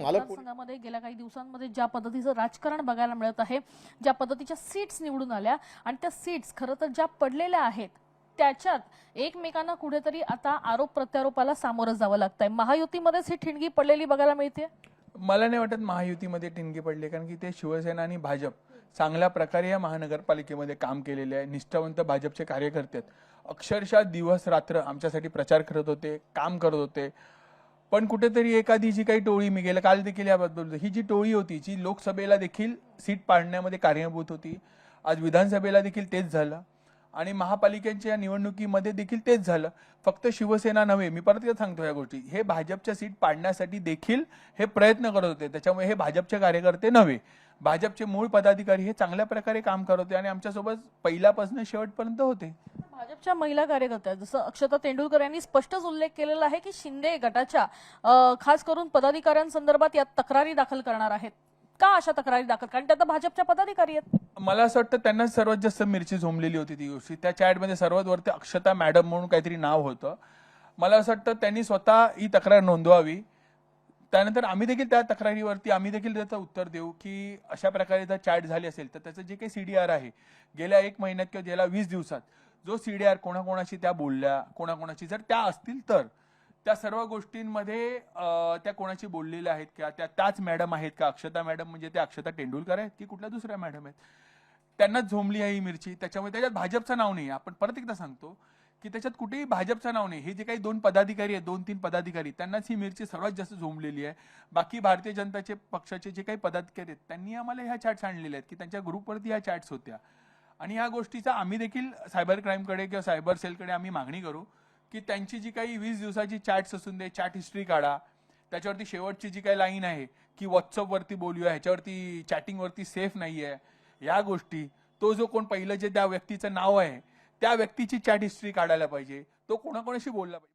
मतदारसंघामध्ये गेल्या काही दिवसांमध्ये ज्या पद्धतीचं राजकारण बघायला मिळत आहे, ज्या पद्धतीच्या सीट्स निवडून आल्या आणि त्या सीट्स खरं तर ज्या पडलेल्या आहेत त्याच्यात एकमेकांना कुठेतरी आता आरोप प्रत्यारोपाला सामोरं जावं लागतंय. महायुतीमध्येच ही ठिणगी पडलेली बघायला मिळते. मला नाही वाटत महायुतीमध्ये ठिणगी पडली, कारण की ते शिवसेना आणि भाजप चांगल्या प्रकारे या महानगरपालिकेमध्ये काम केलेले आहे. निष्ठावंत भाजपचे कार्यकर्ते आहेत. अक्षरशः दिवस रात्र आमच्यासाठी प्रचार करत होते, काम करत होते. पण कुठेतरी एखादी जी काही टोळी, मी गेल्या काल देखील याबद्दल, ही जी टोळी होती जी लोकसभेला देखील सीट पाडण्यामध्ये कारणीभूत होती, आज विधानसभेला देखील तेच झालं आणि महापालिकेच्या निवडणुकीमध्ये देखील तेच झालं. फक्त शिवसेना नव्हे, मी परत एकदा सांगतो या गोष्टी, हे भाजपच्या सीट पाडण्यासाठी देखील हे प्रयत्न करत होते. त्याच्यामुळे हे भाजपचे कार्यकर्ते नव्हे, भाजपचे मूळ पदाधिकारी हे चांगल्या प्रकारे काम करत होते आणि आमच्यासोबत पहिल्यापासून शेवटपर्यंत होते. भाजपच्या महिला कार्यकर्त्या जसं अक्षता तेंडुलकर यांनी स्पष्टच उल्लेख केलेला आहे की शिंदे गटाच्या खास करून पदाधिकाऱ्यांसंदर्भात यात तक्रारी दाखल करणार आहेत. का अशा तक्रारी दाखल? कारण त्या तर भाजपच्या पदाधिकारी आहेत. मला असं वाटतं त्यांना सर्वात जास्त मिरची झोंबलेली होती ती गोष्टी. त्या चॅटमध्ये सर्वात वरती अक्षता मॅडम म्हणून काहीतरी नाव होतं. मला असं वाटतं त्यांनी स्वतः ही तक्रार नोंदवावी. त्यानंतर आम्ही देखील त्या तक्रारीवरती आम्ही देखील त्याचं उत्तर देऊ की अशा प्रकारे जर चॅट झाली असेल तर त्याचं जे काही सीडीआर आहे गेल्या 1 महिन्यात किंवा गेल्या 20 दिवसात जो सीडीआर कोणाकोणाशी त्या बोलल्या, कोणाकोणाशी जर त्या असतील तर त्या सर्व गोष्टींमध्ये त्या कोणाशी बोललेल्या आहेत का, त्याच मॅडम आहेत का, अक्षता मॅडम म्हणजे त्या अक्षता तेंडुलकर आहेत की कुठल्या दुसऱ्या मॅडम आहेत, त्यांनाच झोंबली आहे ही मिरची. त्याच्यामुळे त्याच्यात भाजपचं नाव नाही. आपण परत एकदा सांगतो की त्याच्यात कुठेही भाजपचं नाव नाही. हे जे काही 2 पदाधिकारी आहेत, 2-3 पदाधिकारी, त्यांनाच ही मिरची सर्वात जास्त झोंबलेली आहे. बाकी भारतीय जनता पक्षाचे जे काही पदाधिकारी आहेत त्यांनी आम्हाला ह्या चॅट्स आणलेल्या आहेत की त्यांच्या ग्रुपवरती ह्या चॅट्स होत्या आणि ह्या गोष्टीचा आम्ही देखील सायबर क्राईमकडे किंवा सायबर सेलकडे आम्ही मागणी करू की त्यांची जी काही 20 दिवसाची चॅट्स असून दे, चॅट हिस्ट्री काढा. त्याच्यावरती शेवटची जी काही लाईन आहे की व्हॉट्सअपवरती बोलूया, ह्याच्यावरती चॅटिंगवरती सेफ नाही आहे, या गोष्टी, तो जो कोण पहिलं जे त्या व्यक्तीचं नाव आहे त्या व्यक्तीची चॅट हिस्ट्री काढायला पाहिजे, तो कोणाकोणाशी बोलला पाहिजे.